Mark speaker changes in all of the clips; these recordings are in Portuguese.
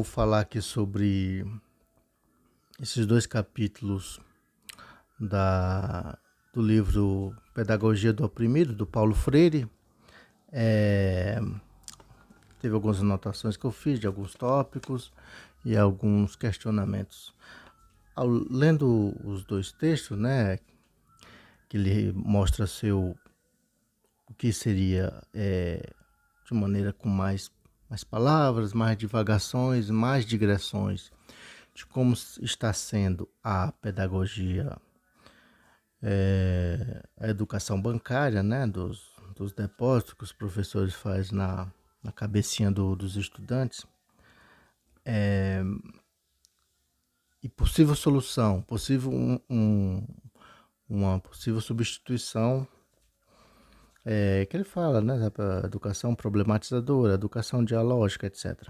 Speaker 1: vou falar aqui sobre esses dois capítulos do livro Pedagogia do Oprimido, do Paulo Freire. Teve algumas anotações que eu fiz de alguns tópicos e alguns questionamentos. Lendo os dois textos, né, que ele mostra o que seria de maneira com mais palavras, mais divagações, mais digressões de como está sendo a pedagogia, a educação bancária, né, dos depósitos que os professores fazem na cabecinha dos estudantes, e possível solução, uma possível substituição, que ele fala, né, da educação problematizadora, educação dialógica, etc.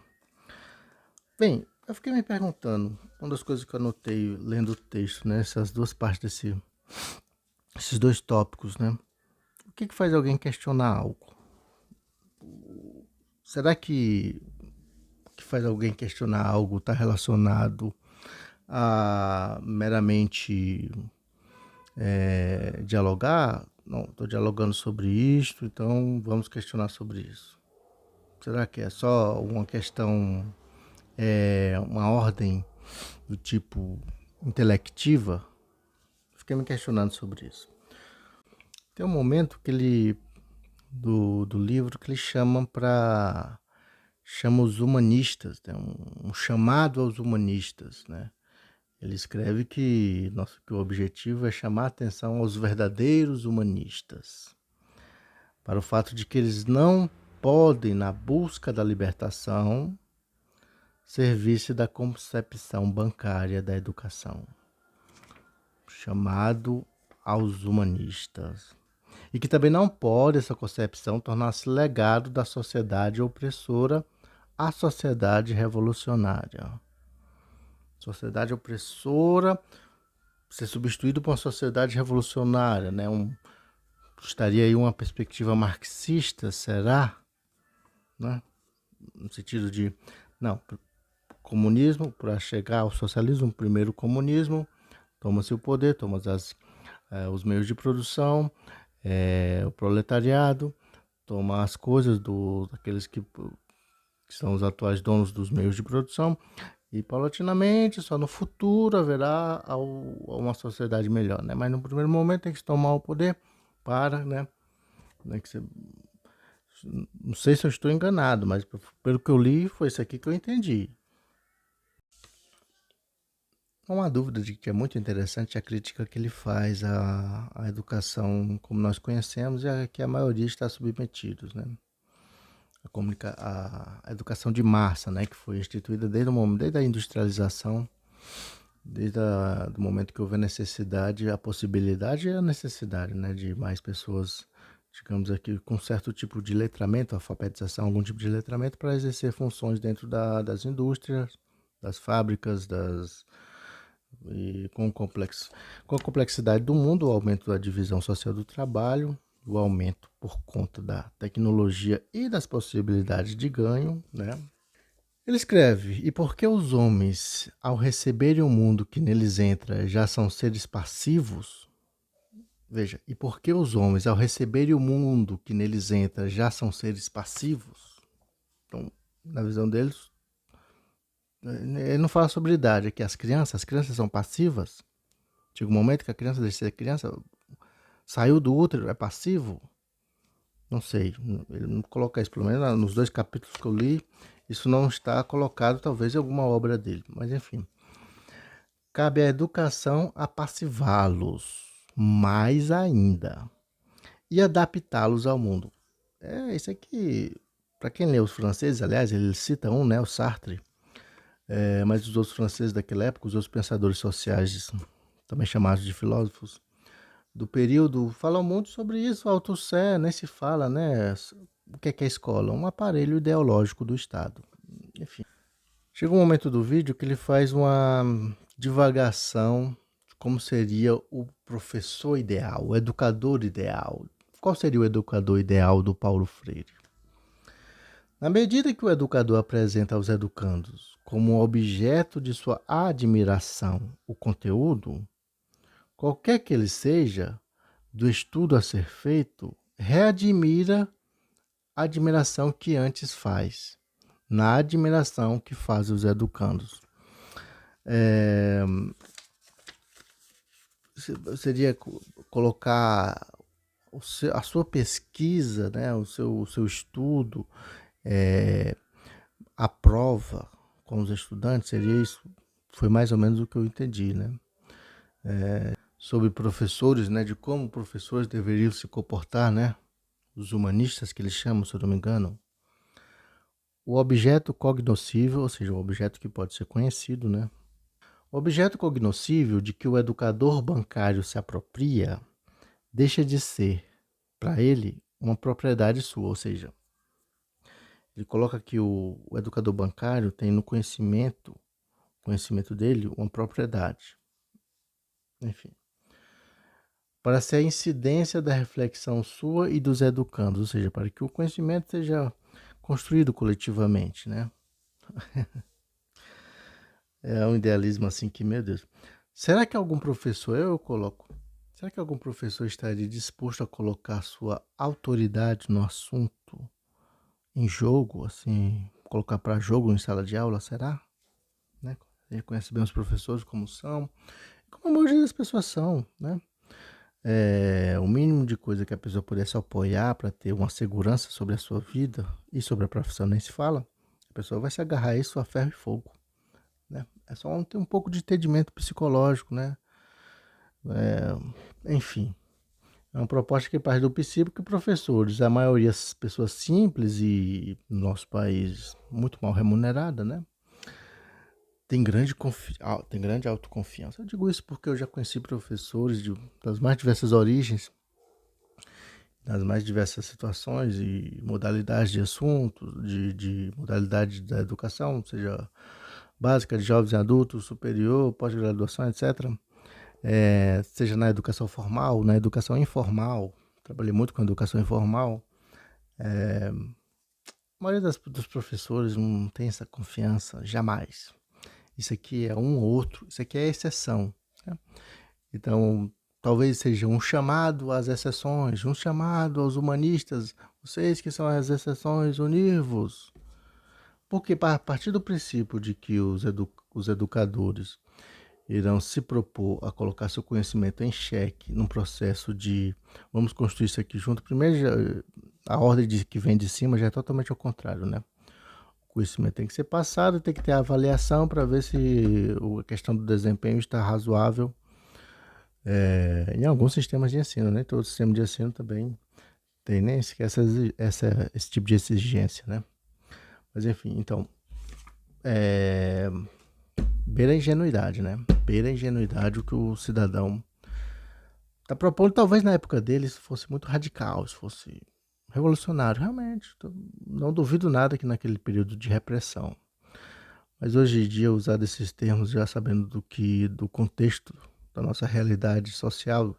Speaker 1: Bem, eu fiquei me perguntando, uma das coisas que eu anotei lendo o texto, né, essas duas partes esses dois tópicos, né, o que faz alguém questionar algo? Será que o que faz alguém questionar algo está relacionado a meramente dialogar? Não, estou dialogando sobre isto, então vamos questionar sobre isso. Será que é só uma questão, uma ordem do tipo intelectiva? Fiquei me questionando sobre isso. Tem um momento que ele do livro que ele chama os humanistas, né? um chamado aos humanistas, né? Ele escreve que o objetivo é chamar a atenção aos verdadeiros humanistas, para o fato de que eles não podem, na busca da libertação, servir-se da concepção bancária da educação. Chamado aos humanistas. E que também não pode essa concepção tornar-se legado da sociedade opressora à sociedade revolucionária. Sociedade opressora ser substituído por uma sociedade revolucionária, né? Estaria aí uma perspectiva marxista, será? Né? No sentido de, não, comunismo, para chegar ao socialismo, primeiro o comunismo, toma-se o poder, toma-se os meios de produção, o proletariado, toma as coisas daqueles que são os atuais donos dos meios de produção, e paulatinamente, só no futuro haverá uma sociedade melhor, né? Mas no primeiro momento tem que se tomar o poder para, né que não sei se eu estou enganado, mas pelo que eu li, foi isso aqui que eu entendi. Não há dúvida de que é muito interessante a crítica que ele faz à educação como nós conhecemos e a que a maioria está submetidos, né? A educação de massa, né, que foi instituída desde a industrialização, desde do momento que houve a necessidade, a possibilidade e a necessidade, né, de mais pessoas, digamos aqui, com certo tipo de letramento, alfabetização, algum tipo de letramento para exercer funções dentro das indústrias, das fábricas, e com a complexidade do mundo, o aumento da divisão social do trabalho, o aumento por conta da tecnologia e das possibilidades de ganho, né? Ele escreve: e porque os homens, ao receberem o mundo que neles entra, já são seres passivos? Veja, e porque os homens, ao receberem o mundo que neles entra, já são seres passivos? Então, na visão deles, ele não fala sobre idade aqui. As crianças são passivas? Chega um momento que a criança deixa de ser criança, saiu do útero, é passivo? Não sei, ele não coloca isso, pelo menos nos dois capítulos que eu li, isso não está colocado, talvez em alguma obra dele, mas enfim. Cabe à educação apassivá-los, mais ainda, e adaptá-los ao mundo. Isso aqui, para quem lê os franceses, aliás, ele cita né, o Sartre, mas os outros franceses daquela época, os outros pensadores sociais, também chamados de filósofos, do período, falam muito sobre isso. Althusser, nem se fala, né? O que é a escola? Um aparelho ideológico do Estado. Enfim. Chega um momento do vídeo que ele faz uma divagação de como seria o professor ideal, o educador ideal. Qual seria o educador ideal do Paulo Freire? Na medida que o educador apresenta aos educandos como objeto de sua admiração o conteúdo, qualquer que ele seja, do estudo a ser feito, readmira a admiração que antes faz, na admiração que faz os educandos. Seria colocar a sua pesquisa, né, o seu estudo à prova com os estudantes, seria isso. Foi mais ou menos o que eu entendi, né? Sobre professores, né, de como professores deveriam se comportar, né? Os humanistas que eles chamam, se eu não me engano. O objeto cognoscível, ou seja, o objeto que pode ser conhecido, né? O objeto cognoscível de que o educador bancário se apropria deixa de ser, para ele, uma propriedade sua, ou seja, ele coloca que o educador bancário tem no conhecimento dele, uma propriedade. Enfim. Para ser a incidência da reflexão sua e dos educandos, ou seja, para que o conhecimento seja construído coletivamente, né? É um idealismo assim que, meu Deus. Será que algum professor, eu coloco, será que algum professor estaria disposto a colocar sua autoridade no assunto em jogo, assim, colocar para jogo em sala de aula, será? Né? Ele conhece bem os professores como são, como a maioria das pessoas são, né? O mínimo de coisa que a pessoa pudesse apoiar para ter uma segurança sobre a sua vida e sobre a profissão nem se fala, a pessoa vai se agarrar a isso a ferro e fogo, né? É só ter um pouco de entendimento psicológico, né? Enfim, é uma proposta que parte do princípio que professores, a maioria das pessoas simples e no nosso país muito mal remunerada, né? Tem grande autoconfiança. Eu digo isso porque eu já conheci professores das mais diversas origens, das mais diversas situações e modalidades de assuntos, de modalidade da educação, seja básica, de jovens e adultos, superior, pós-graduação, etc. Seja na educação formal, na educação informal. Trabalhei muito com educação informal. A maioria dos professores não tem essa confiança, jamais. Isso aqui é um ou outro, isso aqui é exceção, né? Então, talvez seja um chamado às exceções, um chamado aos humanistas, vocês que são as exceções, univos. Porque a partir do princípio de que os educadores irão se propor a colocar seu conhecimento em xeque num processo de vamos construir isso aqui junto, primeiro a ordem que vem de cima já é totalmente ao contrário, né? O conhecimento tem que ser passado, tem que ter avaliação para ver se a questão do desempenho está razoável em alguns sistemas de ensino, né? Todo sistema de ensino também tem nem sequer esse tipo de exigência, né? Mas enfim, então, beira a ingenuidade, né? Beira a ingenuidade o que o cidadão está propondo. Talvez na época dele isso fosse muito radical, se fosse revolucionário, realmente. Não duvido nada que naquele período de repressão. Mas hoje em dia, usar desses termos já sabendo do contexto da nossa realidade social,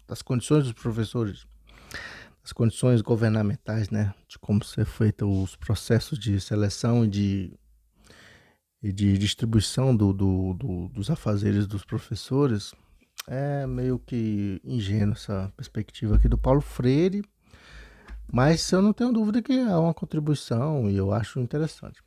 Speaker 1: das condições dos professores, das condições governamentais, né, de como ser feito os processos de seleção e de distribuição dos afazeres dos professores, é meio que ingênuo essa perspectiva aqui do Paulo Freire, mas eu não tenho dúvida que há uma contribuição e eu acho interessante.